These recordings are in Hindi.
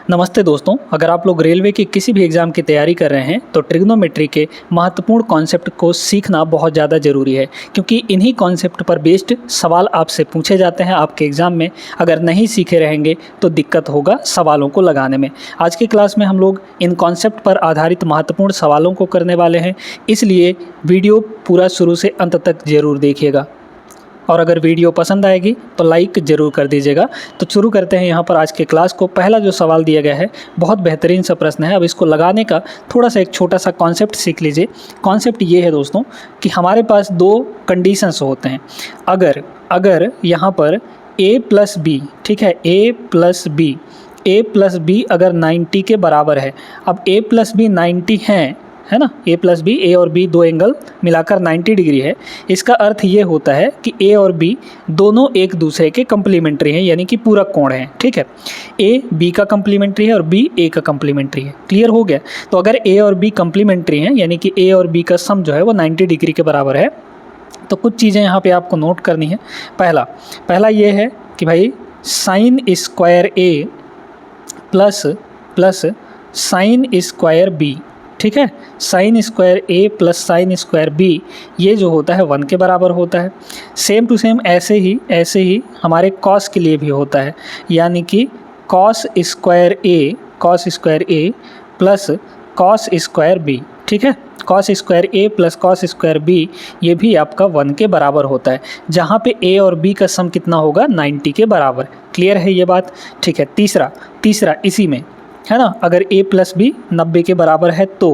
नमस्ते दोस्तों, अगर आप लोग रेलवे की किसी भी एग्ज़ाम की तैयारी कर रहे हैं तो ट्रिग्नोमेट्री के महत्वपूर्ण कॉन्सेप्ट को सीखना बहुत ज़्यादा ज़रूरी है, क्योंकि इन्हीं कॉन्सेप्ट पर बेस्ड सवाल आपसे पूछे जाते हैं आपके एग्ज़ाम में। अगर नहीं सीखे रहेंगे तो दिक्कत होगा सवालों को लगाने में। आज की क्लास में हम लोग इन कॉन्सेप्ट पर आधारित महत्वपूर्ण सवालों को करने वाले हैं, इसलिए वीडियो पूरा शुरू से अंत तक ज़रूर देखिएगा। और अगर वीडियो पसंद आएगी तो लाइक ज़रूर कर दीजिएगा। तो शुरू करते हैं यहाँ पर आज के क्लास को। पहला जो सवाल दिया गया है बहुत बेहतरीन सा प्रश्न है। अब इसको लगाने का थोड़ा सा एक छोटा सा कॉन्सेप्ट सीख लीजिए। कॉन्सेप्ट ये है दोस्तों कि हमारे पास दो कंडीशंस होते हैं। अगर यहाँ पर a प्लस बी, ठीक है, a प्लस बी अगर 90 के बराबर है। अब a प्लस बी 90 है ना, a प्लस बी, ए और बी दो एंगल मिलाकर 90 डिग्री है। इसका अर्थ ये होता है कि a और b दोनों एक दूसरे के कम्प्लीमेंट्री हैं, यानी कि पूरक कोण हैं। ठीक है, a b का कम्प्लीमेंट्री है और b a का कम्प्लीमेंट्री है। क्लियर हो गया। तो अगर a और b कम्प्लीमेंट्री हैं, यानी कि a और b का सम जो है वो 90 डिग्री के बराबर है, तो कुछ चीज़ें यहाँ पे आपको नोट करनी है। पहला ये है कि भाई sine square a plus sine square b, ठीक है, sine square a plus sine square b ये जो होता है 1 के बराबर होता है। सेम टू सेम ऐसे ही हमारे कॉस के लिए भी होता है, यानी कि cos square a plus cos square b, ठीक है, cos square a plus cos square b ये भी आपका 1 के बराबर होता है, जहाँ पे a और b का सम कितना होगा 90 के बराबर। क्लियर है ये बात। ठीक है, तीसरा इसी में है ना, अगर a प्लस बी 90 के बराबर है तो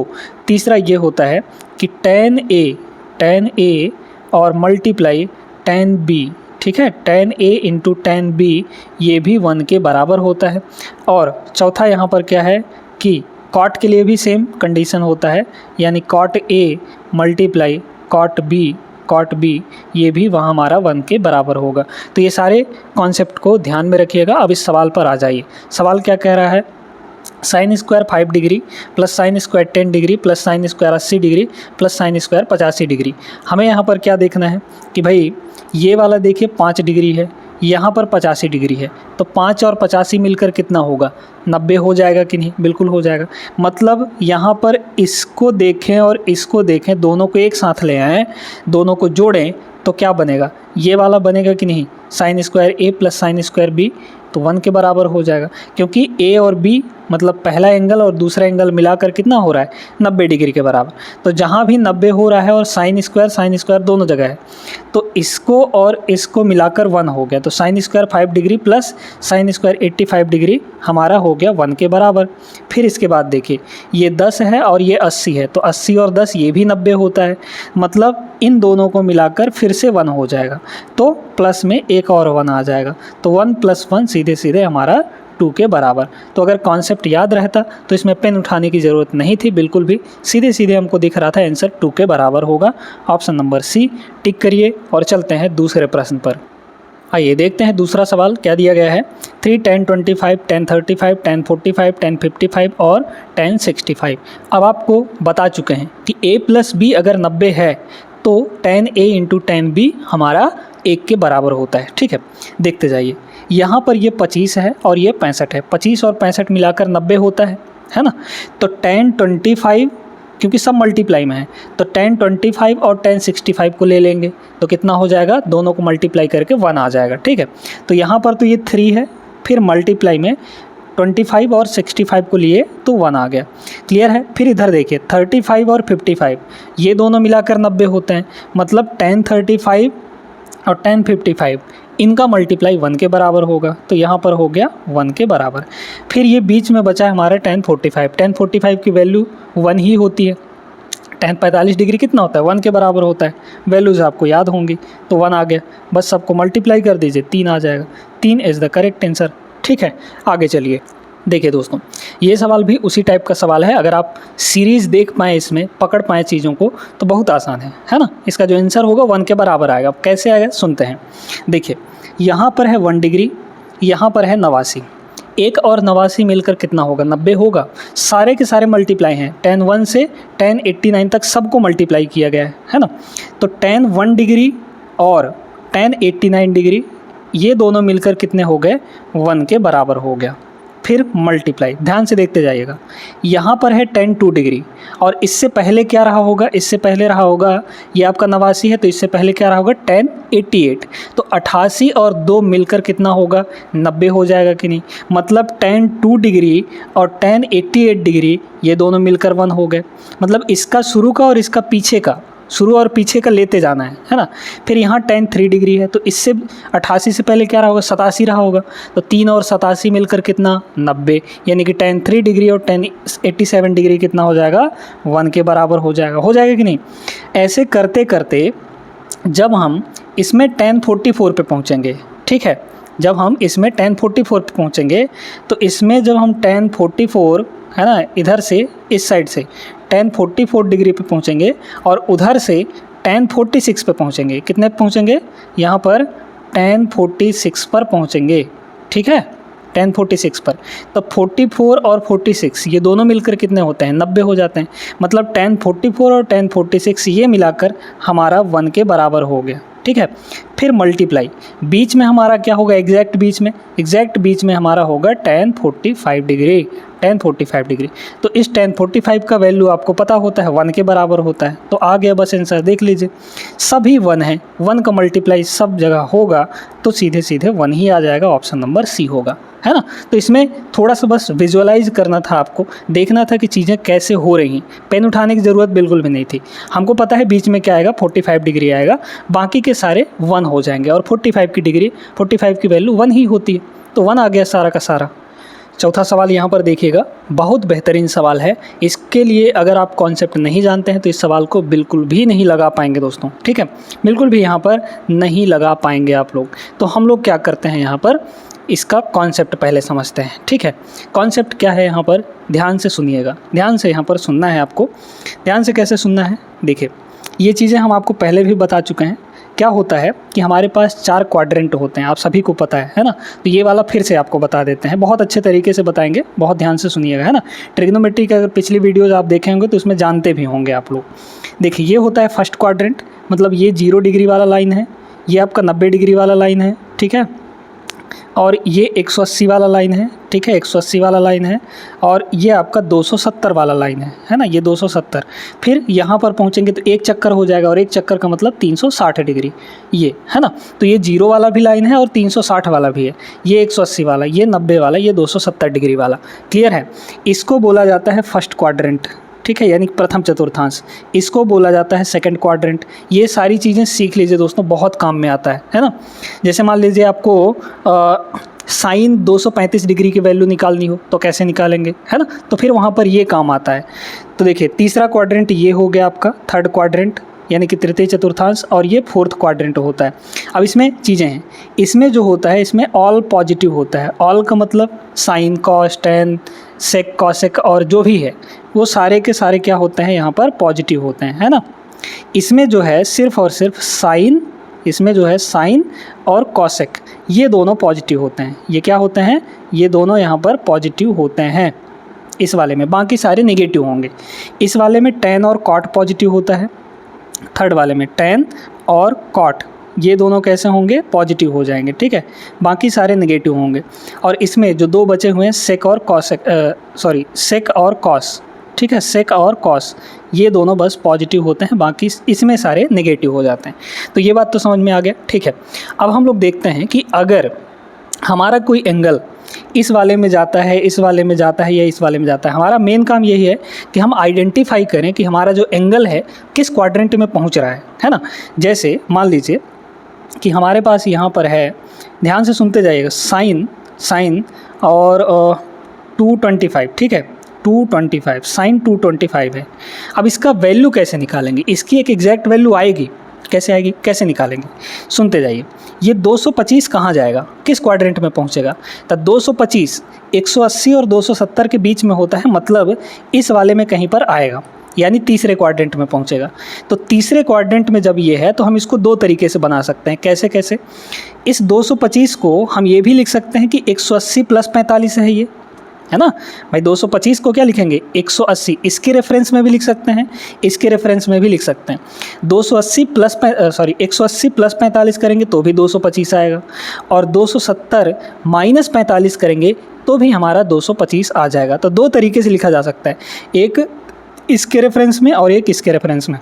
तीसरा ये होता है कि tan a और मल्टीप्लाई tan b, ठीक है, tan a into tan b ये भी 1 के बराबर होता है। और चौथा यहाँ पर क्या है कि कॉट के लिए भी सेम कंडीशन होता है, यानी cot a multiply cot b ये भी वहाँ हमारा 1 के बराबर होगा। तो ये सारे कॉन्सेप्ट को ध्यान में रखिएगा। अब इस सवाल पर आ जाइए। सवाल क्या कह रहा है, sine square 5 degree plus sine square 10 degree plus sine square 80 degree plus sine square 85 degree. हमें यहाँ पर क्या देखना है कि भाई ये वाला देखिए 5 डिग्री है, यहाँ पर 85 डिग्री है, तो 5 और 85 मिलकर कितना होगा, 90 हो जाएगा कि नहीं? बिल्कुल हो जाएगा। मतलब यहाँ पर इसको देखें और इसको देखें, दोनों को एक साथ ले आएँ, दोनों को जोड़ें तो क्या बनेगा, ये वाला बनेगा कि नहीं, sine square a plus sine square b, तो 1 के बराबर हो जाएगा, क्योंकि a और b मतलब पहला एंगल और दूसरा एंगल मिलाकर कितना हो रहा है 90 डिग्री के बराबर। तो जहाँ भी 90 हो रहा है और साइन स्क्वायर दोनों जगह है, तो इसको और इसको मिलाकर 1 हो गया। तो sine square 5 degree plus sine square 85 degree हमारा हो गया 1 के बराबर। फिर इसके बाद देखिए ये 10 है और ये 80 है, तो 80 और 10 ये भी 90 होता है, मतलब इन दोनों को मिलाकर फिर से 1 हो जाएगा, तो प्लस में एक और 1 आ जाएगा, तो 1 + 1 सीधे हमारा 2 के बराबर। तो अगर कॉन्सेप्ट याद रहता तो इसमें पेन उठाने की ज़रूरत नहीं थी, बिल्कुल भी सीधे हमको दिख रहा था आंसर 2 के बराबर होगा। ऑप्शन नंबर सी टिक करिए और चलते हैं दूसरे प्रश्न पर। आइए देखते हैं दूसरा सवाल क्या दिया गया है। 3 tan 25 tan 35 tan 45 tan 55 और tan 65। अब आपको बता चुके हैं कि a प्लस बी अगर 90 है तो tan a into tan b हमारा 1 के बराबर होता है। ठीक है, देखते जाइए। यहाँ पर ये 25 है और ये 65 है, 25 और 65 मिलाकर 90 होता है ना। तो tan 25 क्योंकि सब मल्टीप्लाई में है, तो tan 25 और tan 65 को ले लेंगे तो कितना हो जाएगा, दोनों को मल्टीप्लाई करके 1 आ जाएगा। ठीक है, तो यहाँ पर तो ये 3 है, फिर मल्टीप्लाई में 25 और 65 को लिए तो 1 आ गया। क्लियर है। फिर इधर देखिए 35 और 55 ये दोनों मिलाकर 90 होते हैं, मतलब tan 35 और tan 55 इनका मल्टीप्लाई 1 के बराबर होगा, तो यहाँ पर हो गया 1 के बराबर। फिर ये बीच में बचा है हमारा tan 45 की वैल्यू 1 ही होती है। tan 45 डिग्री कितना होता है, 1 के बराबर होता है, वैल्यूज़ आपको याद होंगी, तो 1 आ गया, बस सबको मल्टीप्लाई कर दीजिए, 3 आ जाएगा। 3 इज़ द करेक्ट आंसर। ठीक है, आगे चलिए। देखिए दोस्तों, ये सवाल भी उसी टाइप का सवाल है। अगर आप सीरीज़ देख पाएँ, इसमें पकड़ पाएँ चीज़ों को, तो बहुत आसान है ना। इसका जो आंसर होगा 1 के बराबर आएगा। अब कैसे आएगा सुनते हैं। देखिए यहाँ पर है 1 डिग्री, यहाँ पर है 89, 1 और 89 मिलकर कितना होगा, 90 होगा। सारे के सारे मल्टीप्लाई हैं, tan 1 से tan 89 तक सबको मल्टीप्लाई किया गया है ना। तो tan 1 डिग्री और tan 89 डिग्री ये दोनों मिलकर कितने हो गए, 1 के बराबर हो गया। फिर मल्टीप्लाई, ध्यान से देखते जाइएगा। यहाँ पर है tan 2 डिग्री और इससे पहले क्या रहा होगा, इससे पहले रहा होगा ये आपका 89 है, तो इससे पहले क्या रहा होगा tan 88। तो 88 और 2 मिलकर कितना होगा, 90 हो जाएगा कि नहीं। मतलब tan 2 डिग्री और tan 88 डिग्री ये दोनों मिलकर 1 हो गए। मतलब इसका शुरू का और इसका पीछे का, शुरू और पीछे का लेते जाना है ना। फिर यहाँ tan 3 डिग्री है, तो इससे 88 से पहले क्या रहा होगा, 87 रहा होगा। तो 3 और 87 मिलकर कितना, 90। यानी कि tan 3 डिग्री और tan 87 डिग्री कितना हो जाएगा, 1 के बराबर हो जाएगा कि नहीं। ऐसे करते करते जब हम इसमें tan 44 पे पहुँचेंगे, ठीक है, जब हम इसमें tan 44 पे पहुँचेंगे तो इसमें जब हम tan 44 है ना, इधर से इस साइड से tan 44 डिग्री पे पहुँचेंगे और उधर से tan 46 पे पहुँचेंगे। कितने पे पहुँचेंगे, यहाँ पर tan 46 पर पहुँचेंगे, ठीक है, tan 46 पर। तो 44 और 46 ये दोनों मिलकर कितने होते हैं, 90 हो जाते हैं। मतलब tan 44 और tan 46 ये मिलाकर हमारा 1 के बराबर हो गया, ठीक है। फिर मल्टीप्लाई, बीच में हमारा क्या होगा, एग्जैक्ट बीच में हमारा होगा tan 45 डिग्री, tan 45 डिग्री। तो इस tan 45 का वैल्यू आपको पता होता है 1 के बराबर होता है। तो आ गया बस आंसर, देख लीजिए सभी 1 है, 1 का मल्टीप्लाई सब जगह होगा तो सीधे सीधे 1 ही आ जाएगा, ऑप्शन नंबर सी होगा, है ना। तो इसमें थोड़ा सा बस विजुअलाइज करना था आपको, देखना था कि चीज़ें कैसे हो रही हैं। पेन उठाने की ज़रूरत बिल्कुल भी नहीं थी। हमको पता है बीच में क्या आएगा, 45 डिग्री आएगा, बाकी के सारे 1 हो जाएंगे और 45 की वैल्यू 1 ही होती है, तो 1 आ गया सारा का सारा। चौथा सवाल यहाँ पर देखिएगा, बहुत बेहतरीन सवाल है। इसके लिए अगर आप कॉन्सेप्ट नहीं जानते हैं तो इस सवाल को बिल्कुल भी नहीं लगा पाएंगे दोस्तों, ठीक है, बिल्कुल भी यहाँ पर नहीं लगा पाएंगे आप लोग। तो हम लोग क्या करते हैं, यहाँ पर इसका कॉन्सेप्ट पहले समझते हैं, ठीक है। कॉन्सेप्ट क्या है यहाँ पर, ध्यान से सुनिएगा, ध्यान से यहाँ पर सुनना है आपको। ध्यान से कैसे सुनना है, देखिए ये चीज़ें हम आपको पहले भी बता चुके हैं। क्या होता है कि हमारे पास 4 क्वाड्रेंट होते हैं, आप सभी को पता है ना। तो ये वाला फिर से आपको बता देते हैं, बहुत अच्छे तरीके से बताएंगे, बहुत ध्यान से सुनिएगा, है ना। ट्रिग्नोमेट्री की अगर पिछली वीडियोज़ आप देखे होंगे तो उसमें जानते भी होंगे आप लोग। देखिए ये होता है फर्स्ट क्वाड्रेंट, मतलब ये 0 डिग्री वाला लाइन है, ये आपका 90 डिग्री वाला लाइन है, ठीक है, और ये 180 वाला लाइन है, ठीक है, 180 वाला लाइन है, और ये आपका 270 वाला लाइन है ना, ये 270। फिर यहाँ पर पहुँचेंगे तो एक चक्कर हो जाएगा, और एक चक्कर का मतलब 360 डिग्री, ये है ना। तो ये 0 वाला भी लाइन है और 360 वाला भी है, ये 180 वाला, ये 90 वाला, ये 270 डिग्री वाला। क्लियर है। इसको बोला जाता है फर्स्ट क्वाड्रेंट, ठीक है, यानी प्रथम चतुर्थांश। इसको बोला जाता है सेकंड क्वाड्रेंट। ये सारी चीज़ें सीख लीजिए दोस्तों, बहुत काम में आता है ना। जैसे मान लीजिए आपको साइन 235 डिग्री की वैल्यू निकालनी हो तो कैसे निकालेंगे, है ना, तो फिर वहाँ पर ये काम आता है। तो देखिए तीसरा क्वाड्रेंट ये हो गया आपका थर्ड क्वाड्रेंट, यानी कि तृतीय चतुर्थांश, और ये फोर्थ क्वाड्रेंट होता है। अब इसमें चीज़ें हैं, इसमें जो होता है इसमें ऑल पॉजिटिव होता है। ऑल का मतलब साइन, कॉस, टेन, सेक, कॉसेक और जो भी है वो सारे के सारे क्या होते हैं, यहाँ पर पॉजिटिव होते हैं, है ना। इसमें जो है सिर्फ और सिर्फ साइन, इसमें जो है साइन और कॉसेक ये दोनों पॉजिटिव होते हैं। ये क्या होते हैं, ये दोनों यहाँ पर पॉजिटिव होते हैं इस वाले में, बाकी सारे नेगेटिव होंगे। इस वाले में टेन और कॉट पॉजिटिव होता है, थर्ड वाले में टेन और कॉट ये दोनों कैसे होंगे, पॉजिटिव हो जाएंगे, ठीक है, बाकी सारे नेगेटिव होंगे। और इसमें जो 2 बचे हुए हैं सेक और कॉसेक, सेक और कॉस, ठीक है, सेक और कॉस ये दोनों बस पॉजिटिव होते हैं, बाकी इसमें सारे नेगेटिव हो जाते हैं। तो ये बात तो समझ में आ गया, ठीक है। अब हम लोग देखते हैं कि अगर हमारा कोई एंगल इस वाले में जाता है, इस वाले में जाता है या इस वाले में जाता है, हमारा मेन काम यही है कि हम आइडेंटिफाई करें कि हमारा जो एंगल है किस क्वाड्रेंट में पहुंच रहा है ना। जैसे मान लीजिए कि हमारे पास यहाँ पर है, ध्यान से सुनते जाइएगा, साइन और 225, ठीक है, 225, साइन 225 है। अब इसका वैल्यू कैसे निकालेंगे, इसकी एक एग्जैक्ट वैल्यू आएगी, कैसे आएगी, कैसे निकालेंगे, सुनते जाइए। ये 225 कहाँ जाएगा, किस क्वाड्रेंट में पहुँचेगा, तो 225 180 और 270 के बीच में होता है, मतलब इस वाले में कहीं पर आएगा, यानी तीसरे क्वाड्रेंट में पहुँचेगा। तो तीसरे क्वाड्रेंट में जब ये है तो हम इसको 2 तरीके से बना सकते हैं। कैसे कैसे, इस 225 को हम ये भी लिख सकते हैं कि 180 + 45 है ये, है ना भाई। 225 को क्या लिखेंगे 180, इसके रेफरेंस में भी लिख सकते हैं, इसके रेफरेंस में भी लिख सकते हैं। 280 प्लस 180 प्लस 45 करेंगे तो भी 225 आएगा, और 270 माइनस 45 करेंगे तो भी हमारा 225 आ जाएगा। तो दो तरीके से लिखा जा सकता है, एक इसके रेफरेंस में और एक इसके रेफरेंस में,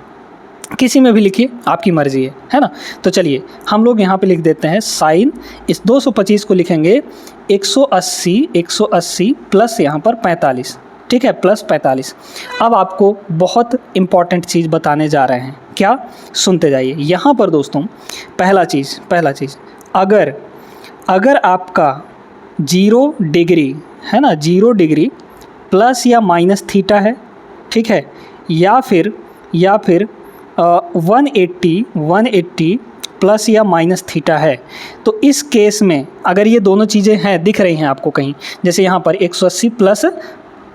किसी में भी लिखिए, आपकी मर्जी है ना। तो चलिए हम लोग यहाँ पे लिख देते हैं साइन, इस 225 को लिखेंगे 180 प्लस यहाँ पर 45, ठीक है, प्लस 45। अब आपको बहुत इम्पॉर्टेंट चीज़ बताने जा रहे हैं, क्या, सुनते जाइए। यहाँ पर दोस्तों पहला चीज़ अगर आपका 0 डिग्री है ना, 0 डिग्री प्लस या माइनस थीटा है, ठीक है, या फिर 180 प्लस या माइनस थीटा है, तो इस केस में अगर ये दोनों चीज़ें हैं, दिख रही हैं आपको कहीं, जैसे यहाँ पर 180 प्लस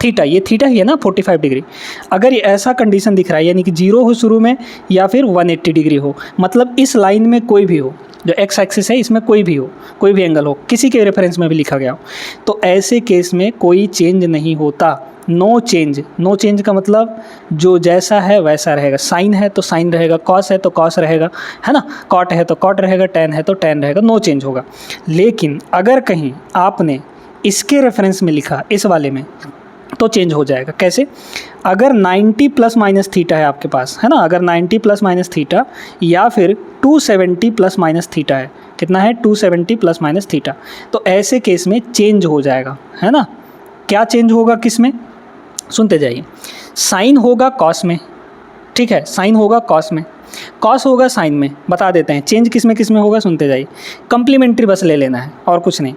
थीटा, ये थीटा ही है ना 45 डिग्री, अगर ये ऐसा कंडीशन दिख रहा है, यानी कि 0 हो शुरू में या फिर 180 डिग्री हो, मतलब इस लाइन में कोई भी हो, जो एक्स एक्सिस है इसमें कोई भी हो, कोई भी एंगल हो, किसी के रेफरेंस में भी लिखा गया हो, तो ऐसे केस में कोई चेंज नहीं होता, नो चेंज का मतलब जो जैसा है वैसा रहेगा। साइन है तो साइन रहेगा, कॉस है तो कॉस रहेगा, है ना, कॉट है तो कॉट रहेगा, टेन है तो टेन रहेगा, नो चेंज होगा। लेकिन अगर कहीं आपने इसके रेफरेंस में लिखा, इस वाले में, तो चेंज हो जाएगा। कैसे, अगर 90 प्लस माइनस थीटा है आपके पास, है ना, अगर 90 प्लस माइनस थीटा या फिर 270 प्लस माइनस थीटा है, कितना है 270 प्लस माइनस थीटा, तो ऐसे केस में चेंज हो जाएगा, है ना। क्या चेंज होगा, किस में, सुनते जाइए। साइन होगा कॉस में, ठीक है, साइन होगा कॉस में, कॉस होगा साइन में, बता देते हैं चेंज किस में होगा, सुनते जाइए। कम्प्लीमेंट्री बस ले लेना है और कुछ नहीं।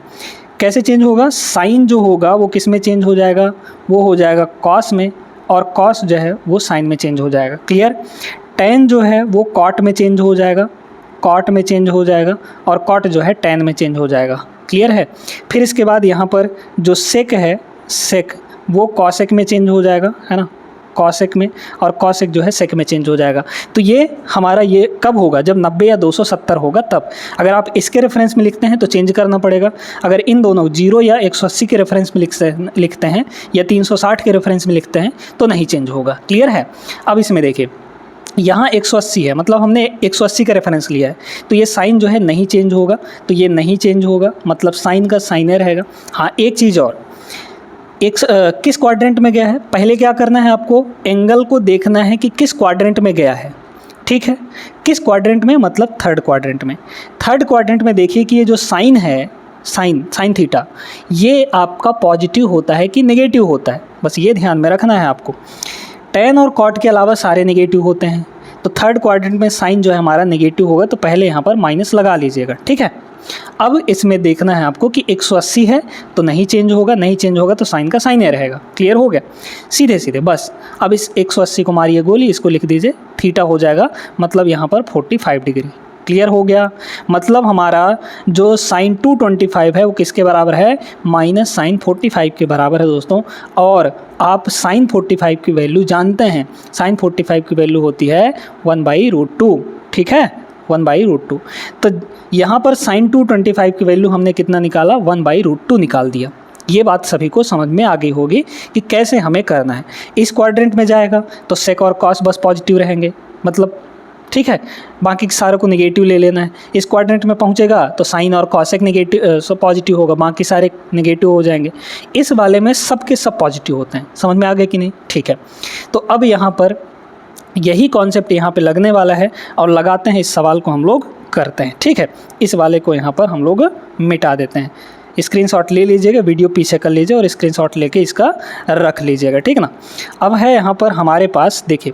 कैसे चेंज होगा, साइन जो होगा वो किस में चेंज हो जाएगा, वो हो जाएगा कॉस में, और कॉस जो है वो साइन में चेंज हो जाएगा, क्लियर। टेन जो है वो कॉट में चेंज हो जाएगा, कॉट में चेंज हो जाएगा, और कॉट जो है टेन में चेंज हो जाएगा, क्लियर है। फिर इसके बाद यहाँ पर जो सेक है, सेक वो कॉसेक में चेंज हो जाएगा, है ना, कॉसेक में, और कॉसेक जो है सेक में चेंज हो जाएगा। तो ये हमारा ये कब होगा, जब 90 या 270 होगा तब। अगर आप इसके रेफरेंस में लिखते हैं तो चेंज करना पड़ेगा, अगर इन दोनों 0 या 180 के रेफरेंस में लिखते हैं या 360 के रेफरेंस में लिखते हैं तो नहीं चेंज होगा, क्लियर है। अब इसमें देखिए, यहाँ 180 है, मतलब हमने 180 का रेफरेंस लिया है, तो ये साइन जो है नहीं चेंज होगा, तो ये नहीं चेंज होगा, मतलब साइन का साइन रहेगा। हाँ, एक चीज़ और, किस क्वाड्रेंट में गया है, पहले क्या करना है आपको, एंगल को देखना है कि किस क्वाड्रेंट में गया है, ठीक है, किस क्वाड्रेंट में, मतलब थर्ड क्वाड्रेंट में। थर्ड क्वाड्रेंट में देखिए कि ये जो साइन है, साइन थीटा, ये आपका पॉजिटिव होता है कि नेगेटिव होता है, बस ये ध्यान में रखना है आपको। टेन और कॉट के अलावा सारे नेगेटिव होते हैं, तो थर्ड क्वाड्रेंट में साइन जो है हमारा नेगेटिव होगा, तो पहले यहाँ पर माइनस लगा लीजिएगा, ठीक है। अब इसमें देखना है आपको कि 180 है तो नहीं चेंज होगा, नहीं चेंज होगा तो साइन का साइन ही रहेगा, क्लियर हो गया, सीधे बस। अब इस 180 को मारिए गोली, इसको लिख दीजिए, थीटा हो जाएगा, मतलब यहाँ पर 45 डिग्री, क्लियर हो गया। मतलब हमारा जो साइन 225 है वो किसके बराबर है, माइनस साइन 45 के बराबर है दोस्तों। और आप साइन 45 की वैल्यू जानते हैं, साइन 45 की वैल्यू होती है 1/√2, ठीक है, 1/√2। तो यहाँ पर साइन 225 की वैल्यू हमने कितना निकाला, 1/√2 निकाल दिया। ये बात सभी को समझ में आ गई होगी कि कैसे हमें करना है। इस क्वाड्रेंट में जाएगा तो सेक और कॉस बस पॉजिटिव रहेंगे, मतलब ठीक है, बाकी सारे को नेगेटिव ले लेना है। इस क्वाड्रेंट में पहुंचेगा तो साइन और कॉसेक नेगेटिव पॉजिटिव होगा, बाकी सारे नेगेटिव हो जाएंगे। इस वाले में सब के सब पॉजिटिव होते हैं, समझ में आ गया कि नहीं, ठीक है। तो अब यहाँ पर यही कॉन्सेप्ट यहाँ पे लगने वाला है, और लगाते हैं, इस सवाल को हम लोग करते हैं, ठीक है। इस वाले को यहाँ पर हम लोग मिटा देते हैं, स्क्रीनशॉट ले लीजिएगा, वीडियो पीछे कर लीजिए और स्क्रीनशॉट लेके इसका रख लीजिएगा, ठीक ना। अब है यहाँ पर हमारे पास, देखिए,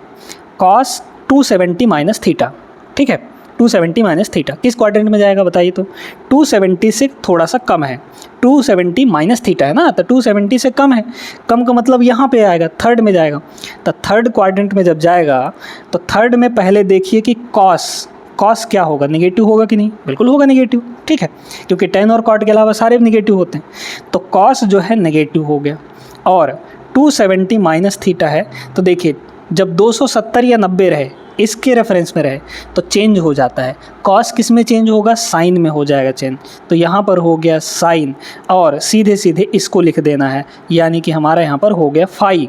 कॉस 270 माइनस थीटा, ठीक है, 270 माइनस थीटा किस क्वाड्रेंट में जाएगा बताइए। तो 270 से थोड़ा सा कम है, 270 माइनस थीटा है ना, तो 270 से कम है, कम का मतलब यहाँ पे आएगा, थर्ड में जाएगा। तो थर्ड क्वाड्रेंट में जब जाएगा तो थर्ड में पहले देखिए कि कॉस क्या होगा, नेगेटिव होगा कि नहीं, बिल्कुल होगा नेगेटिव, ठीक है, क्योंकि टेन और कॉट के अलावा सारे नेगेटिव होते हैं। तो कॉस जो है नेगेटिव हो गया, और 270 माइनस थीटा है, तो देखिए जब 270 या 90 रहे, इसके रेफरेंस में रहे तो चेंज हो जाता है। कॉस किस में चेंज होगा, साइन में हो जाएगा चेंज। तो यहाँ पर हो गया साइन और सीधे सीधे इसको लिख देना है, यानी कि हमारा यहाँ पर हो गया फाई।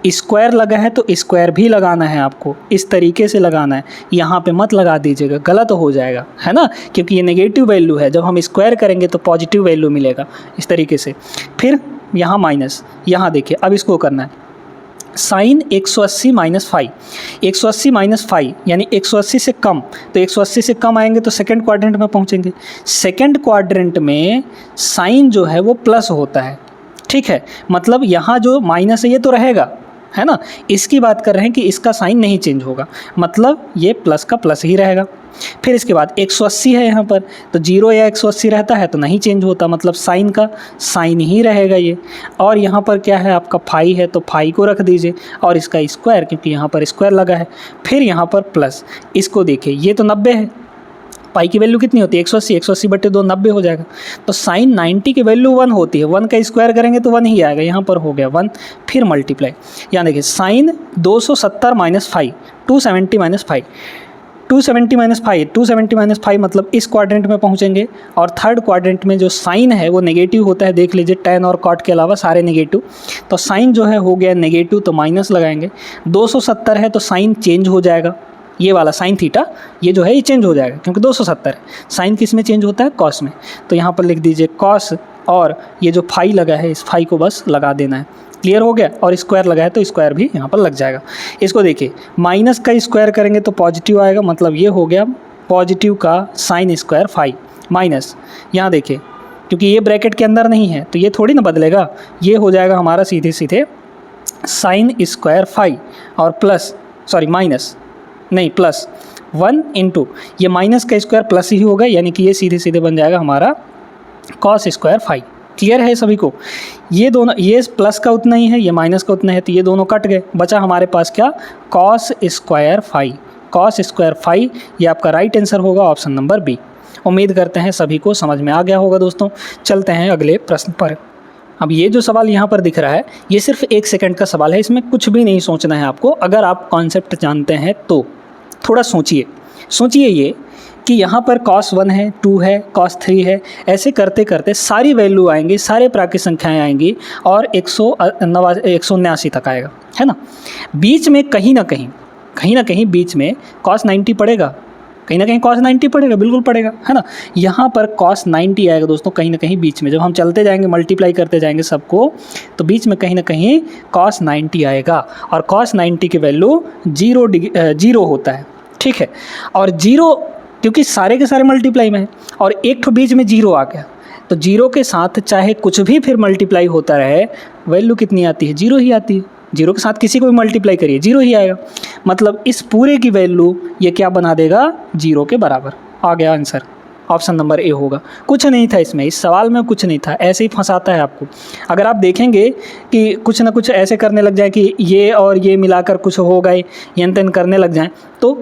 स्क्वायर लगा है तो स्क्वायर भी लगाना है आपको, इस तरीके से लगाना है, यहाँ पे मत लगा दीजिएगा, गलत हो जाएगा, है ना, क्योंकि ये नेगेटिव वैल्यू है। जब हम स्क्वायर करेंगे तो पॉजिटिव वैल्यू मिलेगा, इस तरीके से। फिर यहाँ माइनस, यहाँ देखिए अब इसको करना है sine 180 minus phi, 180 minus phi यानी 180 से कम। तो 180 से कम आएंगे तो सेकंड क्वाड्रेंट में पहुँचेंगे। सेकंड क्वाड्रेंट में साइन जो है वो प्लस होता है, ठीक है, मतलब यहाँ जो माइनस है ये तो रहेगा, है ना। इसकी बात कर रहे हैं कि इसका साइन नहीं चेंज होगा, मतलब ये प्लस का प्लस ही रहेगा। फिर इसके बाद 180 है यहाँ पर, तो 0 या 180 रहता है तो नहीं चेंज होता, मतलब साइन का साइन ही रहेगा ये। और यहाँ पर क्या है आपका फाई है, तो फाई को रख दीजिए और इसका स्क्वायर, क्योंकि यहाँ पर स्क्वायर लगा है। फिर यहाँ पर प्लस, इसको देखिए ये तो 90 है, पाई की वैल्यू कितनी होती है 180, 180 बटे 2 90 हो जाएगा। तो साइन 90 की वैल्यू 1 होती है, 1 का स्क्वायर करेंगे तो 1 ही आएगा, यहाँ पर हो गया 1। फिर मल्टीप्लाई, यहाँ देखिए sine 270 minus 5, 270 minus 5, 270 minus 5, 270 minus 5 मतलब इस क्वाड्रेंट में पहुँचेंगे। और थर्ड क्वाड्रेंट में जो साइन है वो नेगेटिव होता है, देख लीजिए tan और cot के अलावा सारे नेगेटिव। तो साइन जो है हो गया नेगेटिव, तो माइनस लगाएंगे। 270 है तो साइन चेंज हो जाएगा, ये वाला साइन थीटा ये जो है ये चेंज हो जाएगा, क्योंकि 270 है। साइन किस में चेंज होता है, कॉस में। तो यहाँ पर लिख दीजिए कॉस, और ये जो फाई लगा है इस फाई को बस लगा देना है। क्लियर हो गया। और स्क्वायर लगा है तो स्क्वायर भी यहाँ पर लग जाएगा। इसको देखिए माइनस का स्क्वायर करेंगे तो पॉजिटिव आएगा, मतलब ये हो गया पॉजिटिव का साइन स्क्वायर फाई माइनस, यहाँ देखिए क्योंकि ये ब्रैकेट के अंदर नहीं है तो ये थोड़ी ना बदलेगा, ये हो जाएगा हमारा सीधे सीधे साइन स्क्वायर फाई और प्लस सॉरी माइनस नहीं प्लस 1 इंटू ये माइनस का स्क्वायर प्लस ही होगा, यानी कि ये सीधे सीधे बन जाएगा हमारा कॉस स्क्वायर फाई। क्लियर है सभी को। ये दोनों, ये प्लस का उतना ही है, ये माइनस का उतना है, तो ये दोनों कट गए, बचा हमारे पास क्या, cos square phi. Cos square phi ये आपका राइट आंसर होगा, ऑप्शन नंबर बी। उम्मीद करते हैं सभी को समझ में आ गया होगा दोस्तों। चलते हैं अगले प्रश्न पर। अब ये जो सवाल यहाँ पर दिख रहा है ये सिर्फ 1 सेकंड का सवाल है, इसमें कुछ भी नहीं सोचना है आपको। अगर आप कॉन्सेप्ट जानते हैं तो थोड़ा सोचिए ये कि यहाँ पर cos 1 है, 2 है, cos 3 है, ऐसे करते करते सारी वैल्यू आएंगी, सारे प्राकृतिक संख्याएं आएंगी और 179 तक आएगा, है ना। बीच में कहीं ना कहीं बीच में cos 90 पड़ेगा, कहीं ना कहीं cos 90 पड़ेगा, बिल्कुल पड़ेगा, है ना। यहाँ पर cos 90 आएगा दोस्तों कहीं ना कहीं बीच में। जब हम चलते जाएंगे मल्टीप्लाई करते जाएंगे सबको, तो बीच में कहीं ना कहीं cos 90 आएगा और cos 90 की वैल्यू 0 होता है, ठीक है। और 0 क्योंकि सारे के सारे मल्टीप्लाई में है और एक तो बीच में 0 आ गया, तो 0 के साथ चाहे कुछ भी फिर मल्टीप्लाई होता रहे, वैल्यू कितनी आती है, 0 ही आती है। 0 के साथ किसी को भी मल्टीप्लाई करिए 0 ही आएगा, मतलब इस पूरे की वैल्यू ये क्या बना देगा, 0 के बराबर। आ गया आंसर, ऑप्शन नंबर ए होगा। कुछ नहीं था इसमें, इस सवाल में कुछ नहीं था, ऐसे ही फंसाता है आपको। अगर आप देखेंगे कि कुछ ना कुछ ऐसे करने लग जाए कि ये और ये मिलाकर कुछ हो गए, यन तन करने लग जाएं, तो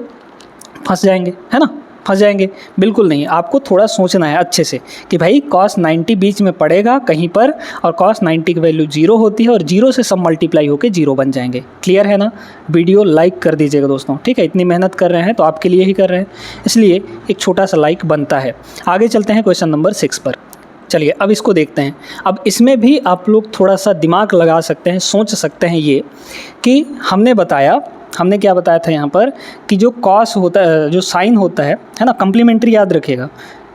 फंस जाएंगे, है ना, फंस जाएंगे। बिल्कुल नहीं, आपको थोड़ा सोचना है अच्छे से कि भाई cos 90 बीच में पड़ेगा कहीं पर और cos 90 की वैल्यू 0 होती है और 0 से सब मल्टीप्लाई होकर 0 बन जाएंगे। क्लियर है ना। वीडियो लाइक कर दीजिएगा दोस्तों, ठीक है। इतनी मेहनत कर रहे हैं तो आपके लिए ही कर रहे हैं, इसलिए एक छोटा सा लाइक बनता है। आगे चलते हैं क्वेश्चन नंबर 6 पर। चलिए अब इसको देखते हैं। अब इसमें भी आप लोग थोड़ा सा दिमाग लगा सकते हैं, सोच सकते हैं ये कि हमने क्या बताया था यहाँ पर कि जो कॉस होता है, जो साइन होता है ना, कम्प्लीमेंट्री याद रखिएगा।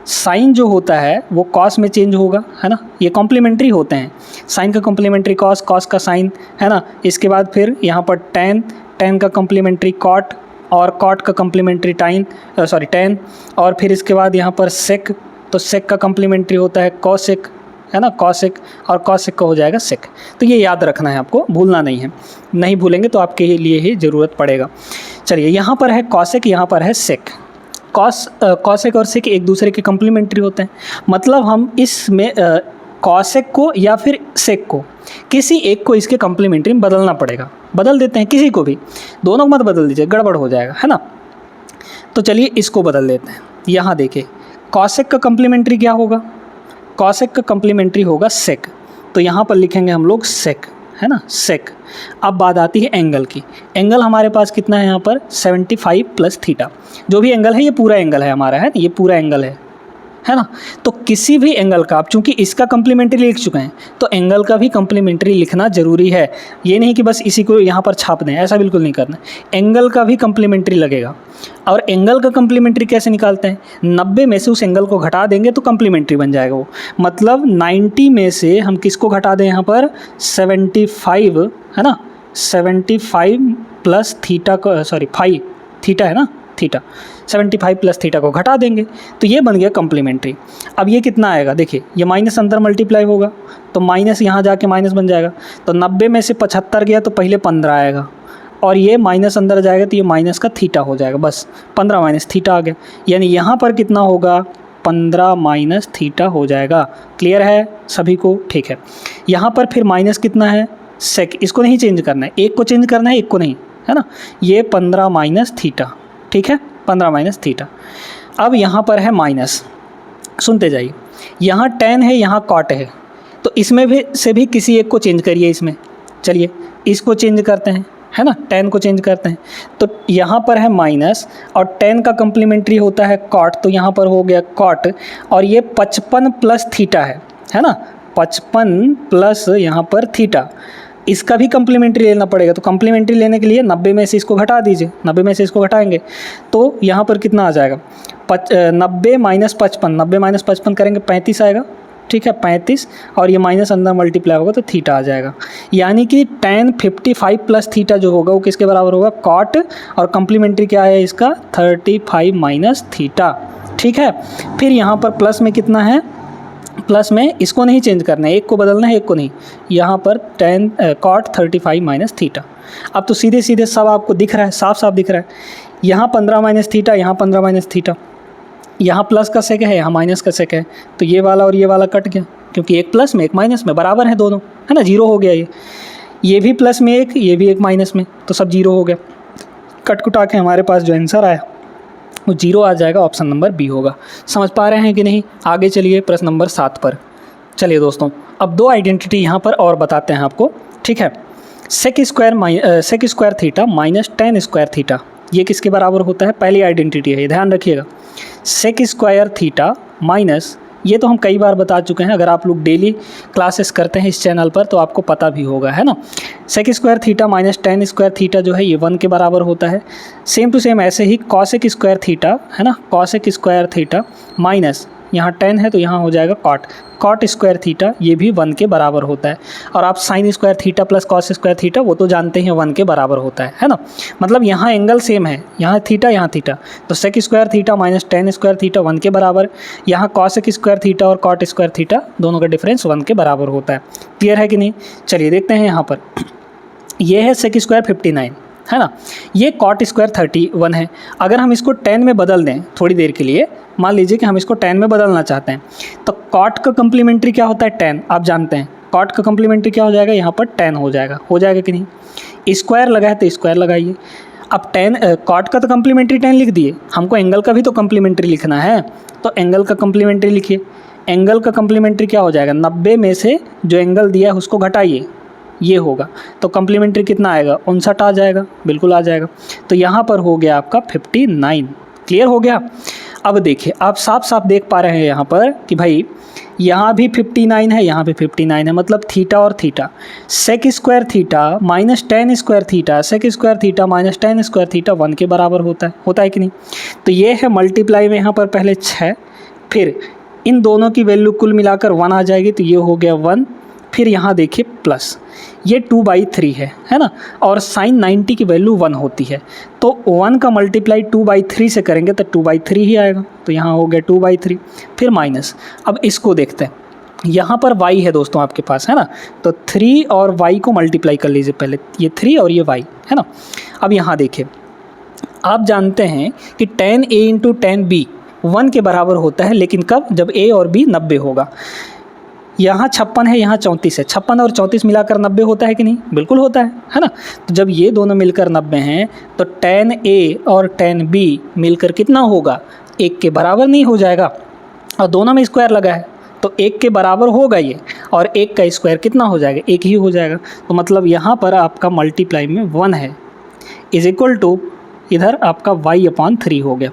साइन जो होता है वो कॉस में चेंज होगा, है ना, ये कॉम्प्लीमेंट्री होते हैं। साइन का कॉम्प्लीमेंट्री कॉस, कॉस का साइन, है ना। इसके बाद फिर यहाँ पर टेन का कॉम्प्लीमेंट्री कॉट और कॉट का कॉम्प्लीमेंट्री टेन, और फिर इसके बाद यहाँ पर सेक, तो सेक का कॉम्प्लीमेंट्री होता है कॉसेक, है ना, कॉसेक, और कॉसेक का हो जाएगा सेक। तो ये याद रखना है आपको, भूलना नहीं है, नहीं भूलेंगे तो आपके लिए ही ज़रूरत पड़ेगा। चलिए यहाँ पर है कॉसेक, यहाँ पर है सेक। कॉसेक और सेक एक दूसरे के कम्प्लीमेंट्री होते हैं, मतलब हम इसमें कॉसेक को या फिर सेक को किसी एक को इसके कम्प्लीमेंट्री में बदलना पड़ेगा। बदल देते हैं किसी को भी, दोनों को मत बदल दीजिए, गड़बड़ हो जाएगा, है ना। तो चलिए इसको बदल देते हैं। यहाँ देखिए कॉसेक का कम्प्लीमेंट्री क्या होगा, कॉसेक का कम्प्लीमेंट्री होगा सेक, तो यहाँ पर लिखेंगे हम लोग सेक, है ना, सेक। अब बात आती है एंगल की। एंगल हमारे पास कितना है यहाँ पर 75 प्लस थीटा। जो भी एंगल है ये पूरा एंगल है हमारा, है ये पूरा एंगल है ना। तो किसी भी एंगल का आप चूंकि इसका कम्प्लीमेंट्री लिख चुके हैं तो एंगल का भी कम्प्लीमेंट्री लिखना जरूरी है। ये नहीं कि बस इसी को यहाँ पर छाप दें, ऐसा बिल्कुल नहीं करना। एंगल का भी कम्प्लीमेंट्री लगेगा। और एंगल का कम्प्लीमेंट्री कैसे निकालते हैं, 90 में से उस एंगल को घटा देंगे तो कम्प्लीमेंट्री बन जाएगा वो। मतलब 90 में से हम किसको घटा दें यहाँ पर 75, है ना, 75 प्लस थीटा को, सॉरी 5 थीटा है ना, थीटा 75 प्लस थीटा को घटा देंगे तो ये बन गया कम्प्लीमेंट्री। अब ये कितना आएगा, देखिए ये माइनस अंदर मल्टीप्लाई होगा तो माइनस यहाँ जाके माइनस बन जाएगा। तो 90 में से 75 गया तो पहले 15 आएगा और ये माइनस अंदर जाएगा तो ये माइनस का थीटा हो जाएगा, बस 15 माइनस थीटा आ गया। यानी यहाँ पर कितना होगा 15 माइनस थीटा हो जाएगा। क्लियर है सभी को, ठीक है। यहाँ पर फिर माइनस कितना है सेक, इसको नहीं चेंज करना है, एक को चेंज करना है एक को नहीं, है ना। ये 15 माइनस थीटा, ठीक है, 15 माइनस थीटा। अब यहाँ पर है माइनस, सुनते जाइए। यहाँ tan है, यहाँ cot है, तो इसमें भी से भी किसी एक को चेंज करिए। इसमें चलिए इसको चेंज करते हैं, है ना, tan को चेंज करते हैं। तो यहाँ पर है माइनस और tan का कम्प्लीमेंट्री होता है cot, तो यहाँ पर हो गया cot। और ये 55 प्लस थीटा है ना, 55 प्लस यहाँ पर थीटा, इसका भी कम्प्लीमेंट्री लेना पड़ेगा। तो कम्प्लीमेंट्री लेने के लिए 90 में से इसको घटा दीजिए, 90 में से इसको घटाएंगे तो यहाँ पर कितना आ जाएगा 90 माइनस 55, 90 माइनस 55 करेंगे 35 आएगा, ठीक है 35। और ये माइनस अंदर मल्टीप्लाई होगा तो थीटा आ जाएगा। यानी कि tan 55 प्लस थीटा जो होगा वो किसके बराबर होगा cot, और कम्प्लीमेंट्री क्या है इसका 35 माइनस थीटा, ठीक है। फिर यहाँ पर प्लस में कितना है, प्लस में इसको नहीं चेंज करना है, एक को बदलना है एक को नहीं। यहाँ पर cot 35 माइनस थीटा। अब तो सीधे सीधे सब आपको दिख रहा है, साफ साफ दिख रहा है। यहाँ 15 माइनस थीटा, यहाँ 15 माइनस थीटा, यहाँ प्लस का सेक है, यहाँ माइनस का सेक है, तो ये वाला और ये वाला कट गया क्योंकि एक प्लस में एक माइनस में बराबर है दोनों, है ना, जीरो हो गया। ये भी प्लस में एक, ये भी एक माइनस में, तो सब जीरो हो गया। कट कुटा के हमारे पास जो आंसर आया वो जीरो आ जाएगा, ऑप्शन नंबर बी होगा। समझ पा रहे हैं कि नहीं। आगे चलिए प्रश्न नंबर 7 पर। चलिए दोस्तों अब दो आइडेंटिटी यहाँ पर और बताते हैं आपको, ठीक है। Sec square theta minus tan square theta, ये किसके बराबर होता है, पहली आइडेंटिटी है, ये ध्यान रखिएगा। सेक स्क्वायर थीटा माइनस, ये तो हम कई बार बता चुके हैं, अगर आप लोग डेली क्लासेस करते हैं इस चैनल पर तो आपको पता भी होगा, है ना। Sec square theta minus tan square theta जो है ये 1 के बराबर होता है। सेम टू सेम ऐसे ही कॉसेक स्क्वायर थीटा, है ना, कॉसेक स्क्वायर थीटा माइनस यहाँ tan है तो यहाँ हो जाएगा cot स्क्वायर थीटा, ये भी 1 के बराबर होता है। और आप sine square theta plus cos square theta वो तो जानते हैं 1 के बराबर होता है ना। मतलब यहाँ एंगल सेम है, यहाँ थीटा, तो sec square theta minus tan square theta 1 के बराबर। यहाँ कॉसेक स्क्वायर थीटा और cot स्क्वायर थीटा दोनों का डिफरेंस 1 के बराबर होता है। क्लियर है कि नहीं। चलिए देखते हैं यहाँ पर, ये है सेक स्क्वायर 59, है ना, ये cot स्क्वायर 31 है। अगर हम इसको tan में बदल दें थोड़ी देर के लिए, मान लीजिए कि हम इसको tan में बदलना चाहते हैं, तो cot का कम्प्लीमेंट्री क्या होता है tan, आप जानते हैं cot का कम्प्लीमेंट्री क्या हो जाएगा, यहाँ पर tan हो जाएगा कि नहीं। स्क्वायर लगा है तो स्क्वायर लगाइए। अब cot का तो कम्प्लीमेंट्री tan लिख दिए, हमको एंगल का भी तो कम्प्लीमेंट्री लिखना है, तो एंगल का कम्प्लीमेंट्री लिखिए। एंगल का कम्प्लीमेंट्री क्या हो जाएगा, 90 में से जो एंगल दिया है उसको घटाइए, ये होगा, तो कम्प्लीमेंट्री कितना आएगा 59 आ जाएगा, बिल्कुल आ जाएगा। तो यहाँ पर हो गया आपका 59। क्लियर हो गया। अब देखिए आप साफ साफ देख पा रहे हैं यहाँ पर कि भाई यहाँ भी 59 है, यहाँ भी 59 है, मतलब थीटा और theta. Sec square theta minus tan square theta, sec square theta minus tan square theta 1 के बराबर होता है कि नहीं। तो ये है मल्टीप्लाई में यहाँ पर पहले 6, फिर इन दोनों की वैल्यू कुल मिलाकर 1 आ जाएगी, तो ये हो गया 1। फिर यहाँ देखिए प्लस, ये 2/3 है ना, और साइन 90 की वैल्यू 1 होती है, तो 1 का मल्टीप्लाई 2/3 से करेंगे तो 2/3 ही आएगा, तो यहाँ हो गया 2/3। फिर माइनस, अब इसको देखते हैं, यहाँ पर y है दोस्तों आपके पास, है ना, तो 3 और y को मल्टीप्लाई कर लीजिए पहले, ये 3 और ये y, है ना। अब यहाँ देखिए आप जानते हैं कि tan a into tan b 1 के बराबर होता है, लेकिन कब, जब a और b 90 होगा। यहाँ 56 है, यहाँ 34 है, 56 और 34 मिलाकर 90 होता है कि नहीं, बिल्कुल होता है ना। तो जब ये दोनों मिलकर 90 हैं तो tan A और tan B मिलकर कितना होगा, 1 के बराबर नहीं हो जाएगा, और दोनों में स्क्वायर लगा है, तो तो 1 के बराबर होगा ये, और 1 का स्क्वायर कितना हो जाएगा, 1 ही हो जाएगा। तो मतलब यहाँ पर आपका मल्टीप्लाई में 1 है, इज इक्वल टू इधर आपका y/3 हो गया।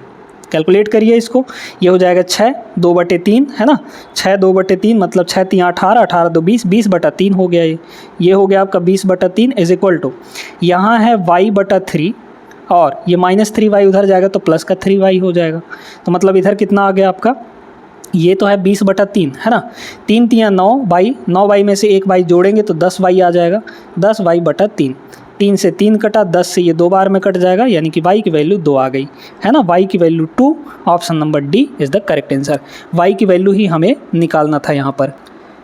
कैलकुलेट करिए इसको, ये हो जाएगा 6 2/3 है ना, 6 2/3 मतलब 6 3 18, 18 2 20, 20/3 हो गया ये हो गया आपका 20/3 इज इक्वल टू यहाँ है y/3 और ये -3y उधर जाएगा तो प्लस का 3y हो जाएगा। तो मतलब इधर कितना आ गया आपका, ये तो है 20/3 है ना, 3 3 9y, 9y में से 1y जोड़ेंगे तो 10y आ जाएगा, 10y/3, 3 से 3 कटा, 10 से ये 2 बार में कट जाएगा, यानी कि y की वैल्यू 2 आ गई है ना, y की value 2, option number D is the correct answer. y की वैल्यू ही हमें निकालना था यहाँ पर।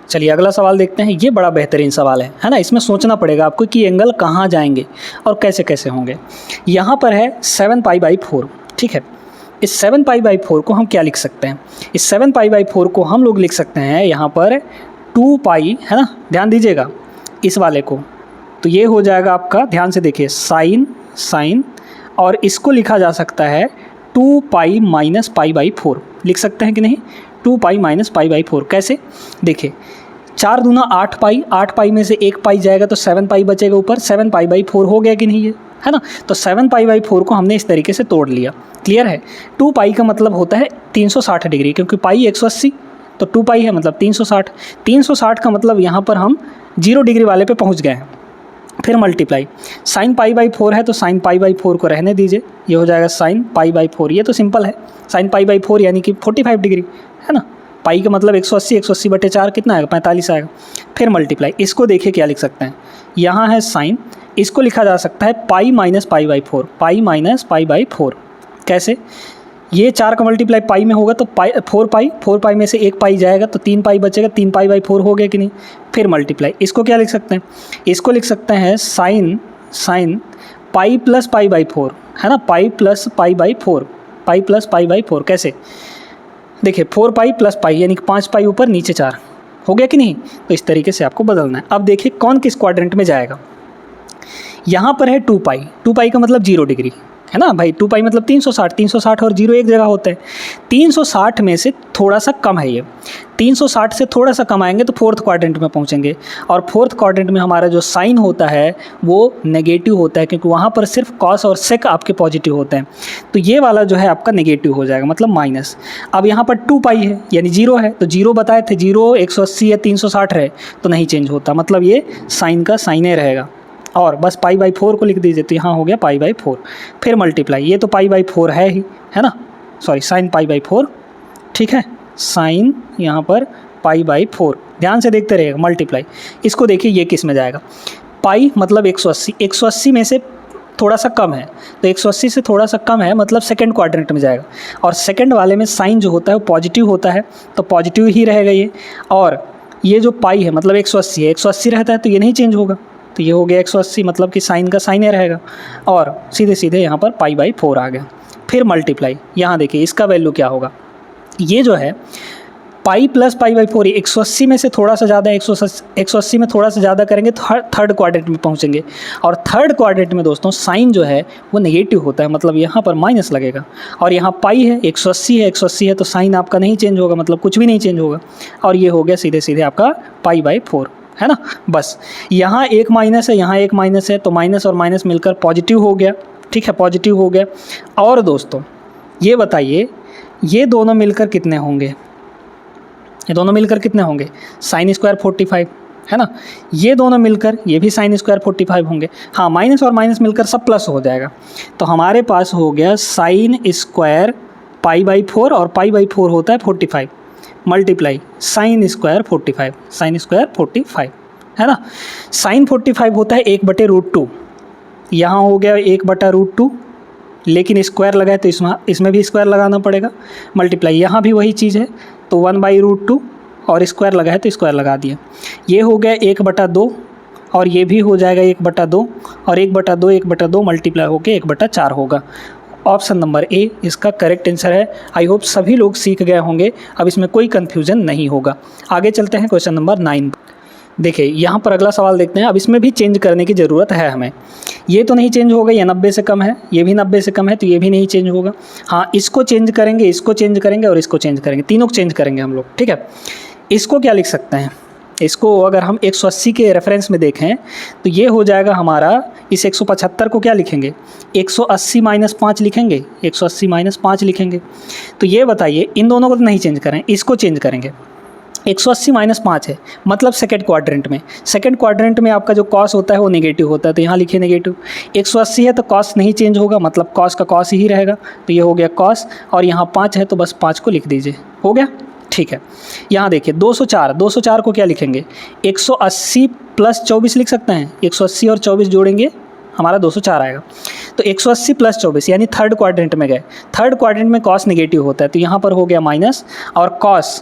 चलिए अगला सवाल देखते हैं, ये बड़ा बेहतरीन सवाल है ना, इसमें सोचना पड़ेगा आपको कि एंगल कहाँ जाएंगे और कैसे कैसे होंगे। यहाँ पर है 7π/4, ठीक है। इस 7π/4 को हम क्या लिख सकते हैं, इस 7π/4 को हम लोग लिख सकते हैं यहाँ पर 2π है ना, ध्यान दीजिएगा इस वाले को, तो ये हो जाएगा आपका, ध्यान से देखिए साइन, और इसको लिखा जा सकता है 2π - π/4 लिख सकते हैं कि नहीं, 2π - π/4 कैसे, देखिए 4 दूना 8π, 8π में से 1π जाएगा तो 7π बचेगा ऊपर, 7π/4 हो गया कि नहीं ये, है ना। तो 7π/4 को हमने इस तरीके से तोड़ लिया, क्लियर है। 2π का मतलब होता है 360 डिग्री, क्योंकि पाई 180 तो 2π है मतलब 360, 360 का मतलब यहाँ पर हम 0 डिग्री वाले पे पहुँच गए हैं। फिर मल्टीप्लाई, sin π/4 है तो sin π/4 को रहने दीजिए, ये हो जाएगा sin π/4, ये तो सिंपल है, sin π/4 यानी कि 45 डिग्री है ना, पाई का मतलब 180, 180/4 कितना आएगा, 45 आएगा। फिर मल्टीप्लाई, इसको देखिए क्या लिख सकते हैं, यहाँ है साइन, इसको लिखा जा सकता है π - π/4, π - π/4 कैसे, ये 4 का मल्टीप्लाई पाई में होगा तो 4π में से 1π जाएगा तो 3π बचेगा, 3π/4 हो गया कि नहीं। फिर मल्टीप्लाई, इसको क्या लिख सकते हैं, इसको लिख सकते हैं साइन π + π/4 है ना, π + π/4, π + π/4 कैसे, देखिए 4π + π यानी कि 5π ऊपर नीचे 4 हो गया कि नहीं। तो इस तरीके से आपको बदलना है। अब देखिए कौन किस क्वाड्रेंट में जाएगा, यहाँ पर है 2π का मतलब 0 डिग्री है ना भाई, 2π मतलब 360, 360 और 0 एक जगह होता है, 360 में से थोड़ा सा कम है ये, 360 से थोड़ा सा कम आएंगे तो फोर्थ क्वाड्रेंट में पहुंचेंगे, और फोर्थ क्वाड्रेंट में हमारा जो साइन होता है वो नेगेटिव होता है, क्योंकि वहाँ पर सिर्फ कॉस और सेक आपके पॉजिटिव होते हैं, तो ये वाला जो है आपका नेगेटिव हो जाएगा, मतलब माइनस। अब यहाँ पर 2π है यानी 0 है, तो 0 बताए थे, 0 180 है 360 है तो नहीं चेंज होता, मतलब ये साइन का साइने रहेगा, और बस π/4 को लिख दीजिए, तो यहाँ हो गया π/4। फिर मल्टीप्लाई, ये तो π/4 है ही है ना, सॉरी sin π/4, ठीक है, साइन यहाँ पर π/4, ध्यान से देखते रहिएगा। मल्टीप्लाई, इसको देखिए ये किस में जाएगा, पाई मतलब 180, 180 में से थोड़ा सा कम है, तो 180 से थोड़ा सा कम है मतलब सेकंड क्वाड्रेंट में जाएगा, और सेकंड वाले में साइन जो होता है वो पॉजिटिव होता है, तो पॉजिटिव ही रहेगा ये, और ये जो पाई है मतलब 180 है, 180 रहता है तो ये नहीं चेंज होगा, तो ये हो गया 180, मतलब कि साइन का साइन ही रहेगा, और सीधे सीधे यहाँ पर π/4 आ गया। फिर मल्टीप्लाई, यहाँ देखिए इसका वैल्यू क्या होगा, ये जो है π + π/4 180 में से थोड़ा सा ज़्यादा है, 180 में थोड़ा सा ज़्यादा करेंगे तो थर्ड क्वाड्रेंट में पहुँचेंगे, और थर्ड क्वाड्रेंट में दोस्तों साइन जो है वो नेगेटिव होता है, मतलब यहाँ पर माइनस लगेगा, और यहाँ पाई है 180 है तो साइन आपका नहीं चेंज होगा, मतलब कुछ भी नहीं चेंज होगा, और ये हो गया सीधे सीधे आपका π/4 है ना। बस यहाँ एक माइनस है, यहाँ एक माइनस है, तो माइनस और माइनस मिलकर पॉजिटिव हो गया, ठीक है, पॉजिटिव हो गया। और दोस्तों ये बताइए ये दोनों मिलकर कितने होंगे, ये दोनों मिलकर कितने होंगे, sin² 45 है ना, ये दोनों मिलकर ये भी sin² 45 होंगे, हाँ माइनस और माइनस मिलकर सब प्लस हो जाएगा, तो हमारे पास हो गया sin² π/4 और π/4 होता है 45, मल्टीप्लाई sin² 45 है ना, sin 45 होता है 1/√2, यहाँ हो गया 1/√2, लेकिन स्क्वायर लगाए तो इसमें भी स्क्वायर लगाना पड़ेगा, मल्टीप्लाई यहाँ भी वही चीज़ है तो 1/√2, और स्क्वायर लगा है तो स्क्वायर लगा दिया, ये हो गया 1/2, और ये भी हो जाएगा 1/2, और 1/2 मल्टीप्लाई होकर 1/4 होगा। ऑप्शन नंबर ए इसका करेक्ट आंसर है। आई होप सभी लोग सीख गए होंगे, अब इसमें कोई कन्फ्यूज़न नहीं होगा। आगे चलते हैं क्वेश्चन नंबर 9। देखिए यहाँ पर अगला सवाल देखते हैं, अब इसमें भी चेंज करने की ज़रूरत है हमें, ये तो नहीं चेंज होगा, ये 90 से कम है, ये भी 90 से कम है, तो ये भी नहीं चेंज होगा, हाँ इसको चेंज करेंगे, इसको चेंज करेंगे और इसको चेंज करेंगे, तीनों को चेंज करेंगे हम लोग, ठीक है। इसको क्या लिख सकते हैं, इसको अगर हम 180 के रेफरेंस में देखें तो ये हो जाएगा हमारा, इस 175 को क्या लिखेंगे, 180 माइनस 5 लिखेंगे, 180 माइनस 5 लिखेंगे। तो ये बताइए, इन दोनों को तो नहीं चेंज करें, इसको चेंज करेंगे। 180 माइनस 5 है, मतलब सेकेंड क्वाड्रेंट में, सेकेंड क्वाड्रेंट में आपका जो कॉस होता है वो नेगेटिव होता है, तो यहाँ लिखिए नेगेटिव। 180 है तो कॉस नहीं चेंज होगा, मतलब कॉस का कॉस ही रहेगा, तो ये हो गया कॉस, और यहाँ 5 है तो बस 5 को लिख दीजिए, हो गया, ठीक है। यहाँ देखिए 204, 204 को क्या लिखेंगे, 180 प्लस 24 लिख सकते हैं, 180 और 24 जोड़ेंगे हमारा 204 आएगा। तो 180 प्लस 24 यानी थर्ड क्वाड्रेंट में गए, थर्ड क्वाड्रेंट में कॉस नेगेटिव होता है, तो यहाँ पर हो गया माइनस, और कॉस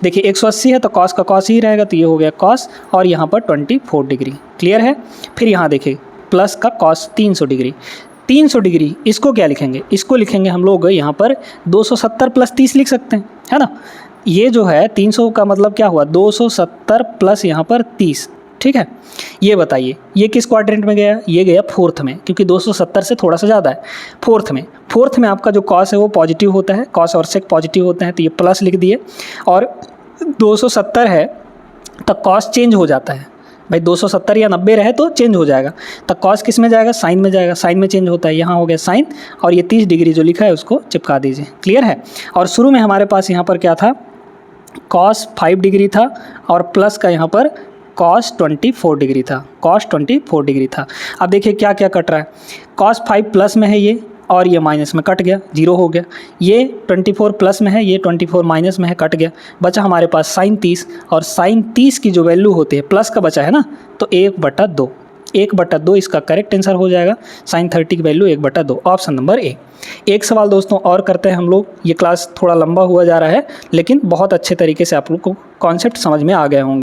देखिए 180 है तो कॉस का कॉस ही रहेगा, तो ये हो गया कॉस, और यहाँ पर 24 डिग्री, क्लियर है। फिर यहाँ देखिए प्लस का कॉस 300 डिग्री, 300 डिग्री इसको क्या लिखेंगे, इसको लिखेंगे हम लोग यहाँ पर 270 प्लस 30 लिख सकते हैं, है ना। ये जो है 300 का मतलब क्या हुआ, 270 प्लस यहाँ पर 30, ठीक है। ये बताइए ये किस क्वाड्रेंट में गया, ये गया फोर्थ में, क्योंकि 270 से थोड़ा सा ज़्यादा है, फोर्थ में। फोर्थ में आपका जो कॉस है वो पॉजिटिव होता है, कॉस और सेक पॉजिटिव होते हैं, तो ये प्लस लिख दिए, और 270 है तो कॉस चेंज हो जाता है भाई, 270 या 90 रहे तो चेंज हो जाएगा, तो कॉस किस में जाएगा, साइन में जाएगा, साइन में चेंज होता है, यहाँ हो गया साइन, और ये 30 डिग्री जो लिखा है उसको चिपका दीजिए, क्लियर है। और शुरू में हमारे पास यहाँ पर क्या था, कॉस 5 डिग्री था, और प्लस का यहाँ पर कॉस 24 डिग्री था, कॉस 24 डिग्री था। अब देखिए क्या क्या कट रहा है, कॉस 5 प्लस में है ये, और ये माइनस में कट गया, जीरो हो गया, ये 24 प्लस में है, ये 24 माइनस में है, कट गया, बचा हमारे पास साइन 30, और साइन 30 की जो वैल्यू होती है प्लस का बचा है ना, तो 1/2, 1/2 इसका करेक्ट आंसर हो जाएगा, साइन 30 की वैल्यू 1/2, ऑप्शन नंबर ए। एक सवाल दोस्तों और करते हैं हम लोग, ये क्लास थोड़ा लंबा हुआ जा रहा है, लेकिन बहुत अच्छे तरीके से आप लोग को कॉन्सेप्ट समझ में आ गए होंगे।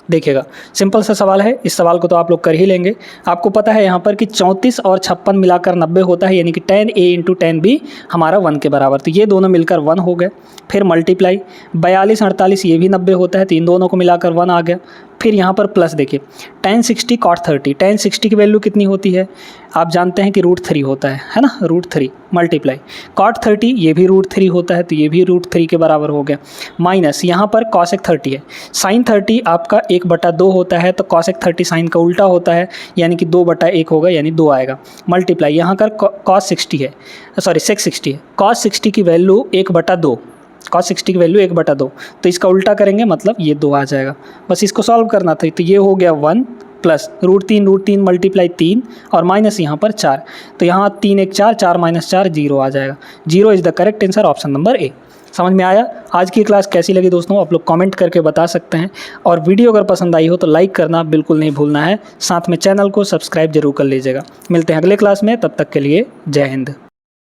देखिएगा सिंपल सा सवाल है, इस सवाल को तो आप लोग कर ही लेंगे। आपको पता है यहाँ पर कि 34 और 56 मिलाकर 90 होता है, यानी कि 10a इंटू 10b हमारा 1 के बराबर, तो ये दोनों मिलकर 1 हो गए। फिर मल्टीप्लाई 42 48 ये भी 90 होता है, तो इन दोनों को मिलाकर 1 आ गया। फिर यहाँ पर प्लस देखिए tan 60 cot 30, tan 60 की वैल्यू कितनी होती है, आप जानते हैं कि √3 होता है ना, √3 मल्टीप्लाई cot 30 ये भी √3 होता है, तो ये भी √3 के बराबर हो गया। माइनस यहाँ पर cosec 30 है, sin 30 आपका 1/2 होता है, तो cosec 30 साइन का उल्टा होता है, यानी कि 2/1 होगा, यानी 2 आएगा। मल्टीप्लाई यहाँ कर cos 60 है, सॉरी sec 60 है, cos 60 की वैल्यू 1/2, cos 60 की वैल्यू 1/2, तो इसका उल्टा करेंगे मतलब ये 2 आ जाएगा। बस इसको सॉल्व करना था, तो ये हो गया 1 प्लस √3 मल्टीप्लाई 3 और माइनस यहाँ पर 4, तो यहाँ 3 1 4, 4 माइनस 4 0 आ जाएगा। 0 is the correct answer, option number A. समझ में आया। आज की क्लास कैसी लगी दोस्तों आप लोग कमेंट करके बता सकते हैं, और वीडियो अगर पसंद आई हो तो लाइक करना बिल्कुल नहीं भूलना है, साथ में चैनल को सब्सक्राइब जरूर कर लीजिएगा। मिलते हैं अगले क्लास में, तब तक के लिए जय हिंद।